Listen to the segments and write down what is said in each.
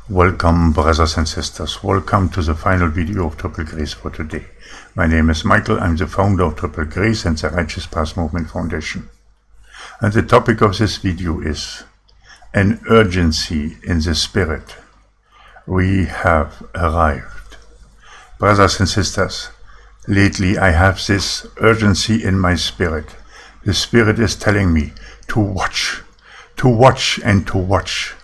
Welcome, brothers and sisters. Welcome to the final video of Triple Grace for today. My name is Michael. I'm the founder of Triple Grace and the Righteous Path Movement Foundation. And the topic of this video is an urgency in the spirit. We have arrived. Brothers and sisters, lately I have this urgency in my spirit. The spirit is telling me to watch and to watch.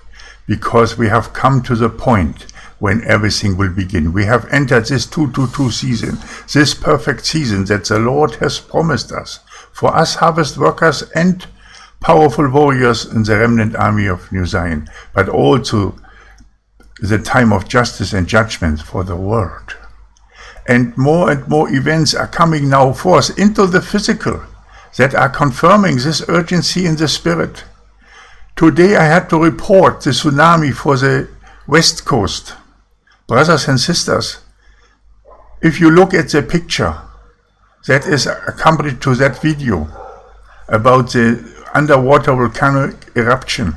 Because we have come to the point when everything will begin. We have entered this 222 season, this perfect season that the Lord has promised us. For us harvest workers and powerful warriors in the remnant army of New Zion, but also the time of justice and judgment for the world. And more events are coming now forth into the physical that are confirming this urgency in the spirit. Today I had to report the tsunami for the West Coast. Brothers and sisters, if you look at the picture that is accompanied to that video about the underwater volcanic eruption,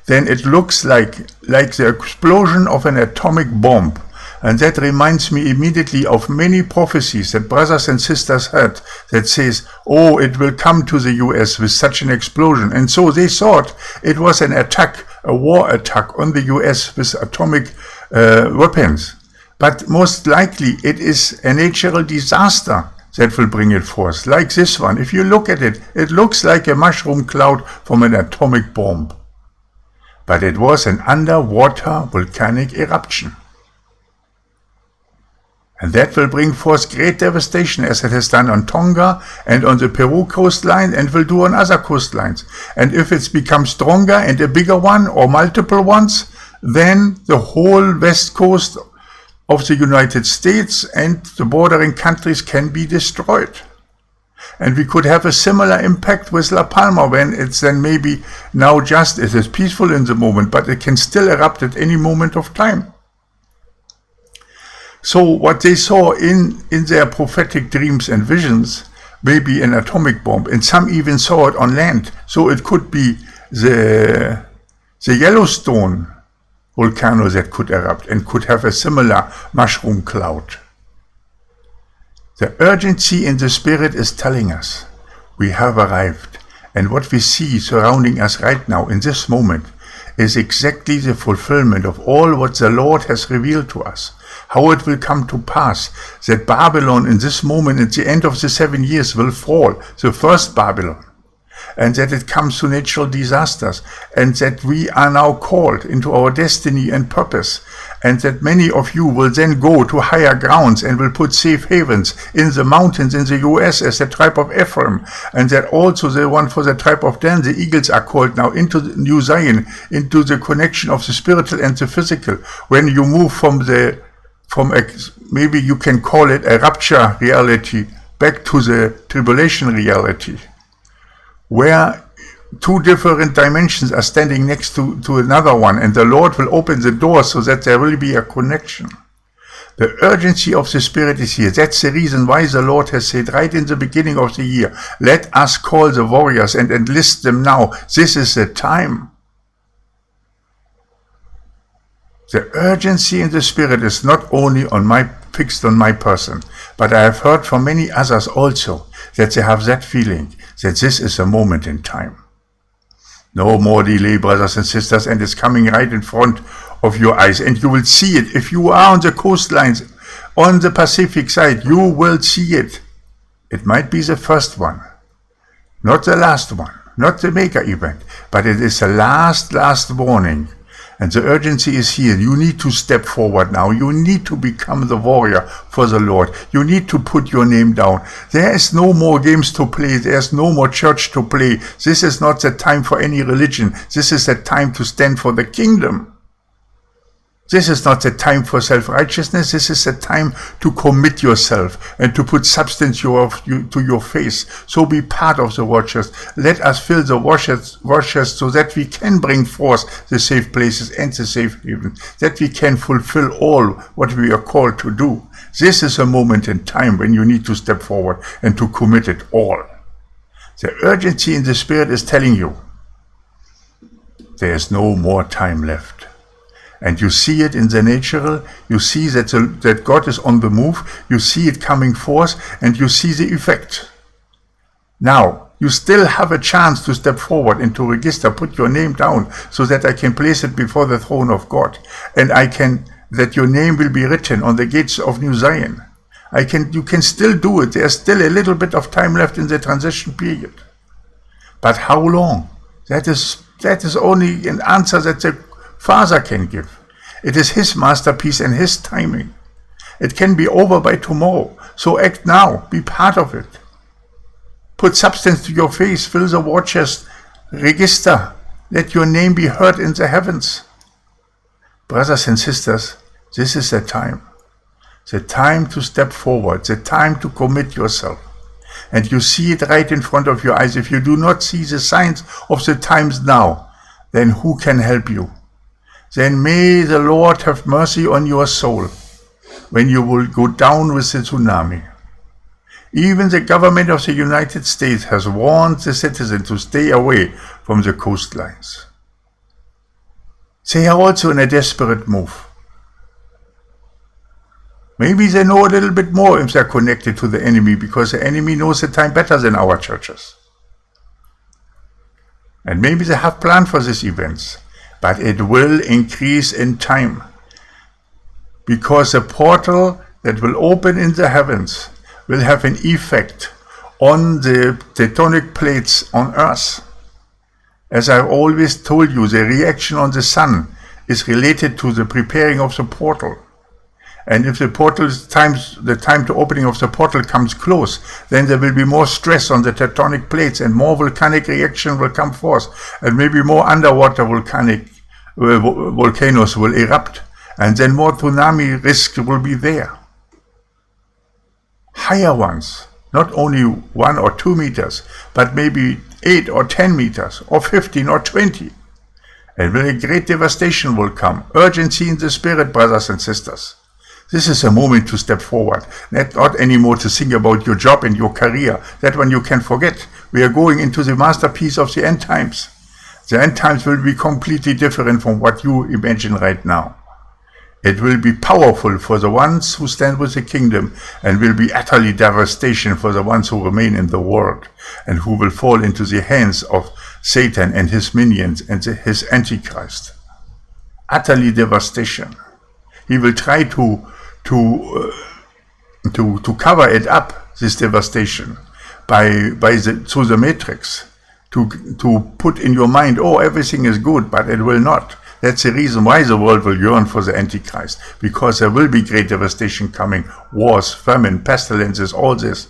then it looks like the explosion of an atomic bomb. And that reminds me immediately of many prophecies that brothers and sisters had that says, oh, it will come to the US with such an explosion. And so they thought it was an attack, a war attack on the US with atomic weapons. But most likely it is a natural disaster that will bring it forth, like this one. If you look at it, it looks like a mushroom cloud from an atomic bomb. But it was an underwater volcanic eruption. And that will bring forth great devastation, as it has done on Tonga and on the Peru coastline, and will do on other coastlines. And if it's become stronger and a bigger one or multiple ones, then the whole west coast of the United States and the bordering countries can be destroyed. And we could have a similar impact with La Palma, when it's then maybe now just, it is peaceful in the moment, but it can still erupt at any moment of time. So what they saw in their prophetic dreams and visions may be an atomic bomb, and some even saw it on land. So it could be the Yellowstone volcano that could erupt and could have a similar mushroom cloud. The urgency in the spirit is telling us we have arrived, and what we see surrounding us right now in this moment is exactly the fulfillment of all what the Lord has revealed to us. How it will come to pass that Babylon in this moment at the end of the 7 years will fall, the first Babylon, and that it comes to natural disasters, and that we are now called into our destiny and purpose, and that many of you will then go to higher grounds and will put safe havens in the mountains in the US as the tribe of Ephraim, and that also the one for the tribe of Dan, the eagles, are called now into the New Zion, into the connection of the spiritual and the physical. When you move from maybe you can call it a rapture reality back to the tribulation reality, where two different dimensions are standing next to another one, and the Lord will open the door so that there will be a connection. The urgency of the Spirit is here. That's the reason why the Lord has said right in the beginning of the year, let us call the warriors and enlist them now. This is the time. The urgency in the Spirit is not only fixed on my person, but I have heard from many others also that they have that feeling that this is a moment in time. No more delay, brothers and sisters, and it's coming right in front of your eyes, and you will see it. If you are on the coastlines, on the Pacific side, you will see it. It might be the first one, not the last one, not the mega event, but it is the last warning. And the urgency is here. You need to step forward now. You need to become the warrior for the Lord. You need to put your name down. There is no more games to play. There's no more church to play. This is not the time for any religion. This is the time to stand for the kingdom. This is not the time for self-righteousness. This is the time to commit yourself and to put substance to your face. So be part of the watchers. Let us fill the watchers so that we can bring forth the safe places and the safe haven, that we can fulfill all what we are called to do. This is a moment in time when you need to step forward and to commit it all. The urgency in the Spirit is telling you there is no more time left. And you see it in the natural, you see that God is on the move, you see it coming forth, and you see the effect. Now, you still have a chance to step forward and to register, put your name down, so that I can place it before the throne of God. And that your name will be written on the gates of New Zion. You can still do it. There's still a little bit of time left in the transition period. But how long? That is only an answer that the Father can give. It is His masterpiece and His timing. It can be over by tomorrow. So act now. Be part of it. Put substance to your face. Fill the war chest. Register. Let your name be heard in the heavens. Brothers and sisters, this is the time. The time to step forward. The time to commit yourself. And you see it right in front of your eyes. If you do not see the signs of the times now, then who can help you? Then may the Lord have mercy on your soul when you will go down with the tsunami. Even the government of the United States has warned the citizens to stay away from the coastlines. They are also in a desperate move. Maybe they know a little bit more if they're connected to the enemy, because the enemy knows the time better than our churches. And maybe they have planned for these events, but it will increase in time. Because the portal that will open in the heavens will have an effect on the tectonic plates on earth. As I've always told you, the reaction on the sun is related to the preparing of the portal. And if the time to opening of the portal comes close, then there will be more stress on the tectonic plates and more volcanic reaction will come forth, and maybe more underwater volcanoes will erupt, and then more tsunami risk will be there. Higher ones, not only 1 or 2 meters, but maybe 8 or 10 meters, or 15 or 20. And when a great devastation will come, urgency in the spirit, brothers and sisters. This is a moment to step forward, not anymore to think about your job and your career. That one you can forget. We are going into the masterpiece of the end times. The end times will be completely different from what you imagine right now. It will be powerful for the ones who stand with the kingdom, and will be utterly devastation for the ones who remain in the world and who will fall into the hands of Satan and his minions and his Antichrist. Utterly devastation. He will try to cover it up, this devastation, through the matrix, to put in your mind, oh, everything is good, but it will not. That's the reason why the world will yearn for the Antichrist, because there will be great devastation coming, wars, famine, pestilences, all this,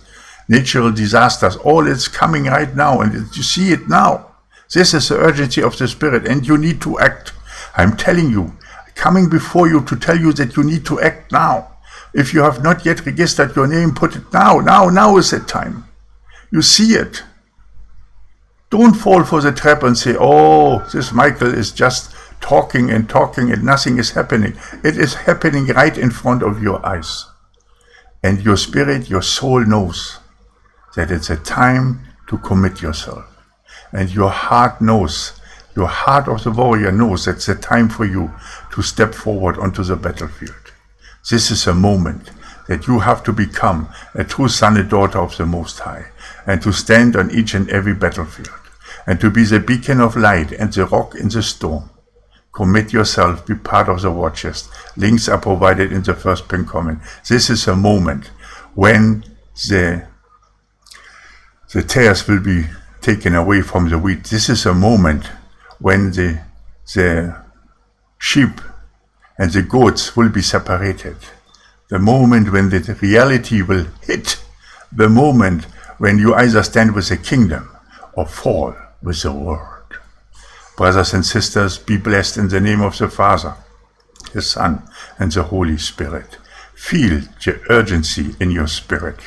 natural disasters, all it's coming right now, and you see it now. This is the urgency of the Spirit, and you need to act. I'm telling you, coming before you to tell you that you need to act now. If you have not yet registered your name, put it now. Now is the time. You see it. Don't fall for the trap and say, oh, this Michael is just talking and nothing is happening. It is happening right in front of your eyes. And your spirit, your soul knows that it's a time to commit yourself. And your heart knows, your heart of the warrior knows that it's a time for you to step forward onto the battlefield. This is a moment that you have to become a true son and daughter of the Most High, and to stand on each and every battlefield, and to be the beacon of light and the rock in the storm. Commit yourself, be part of the war chest. Links are provided in the first pinned comment. This is a moment when the tares will be taken away from the wheat. This is a moment when the sheep and the goats will be separated. The moment when the reality will hit. The moment when you either stand with the kingdom or fall with the world. Brothers and sisters, be blessed in the name of the Father, the Son, and the Holy Spirit. Feel the urgency in your spirit.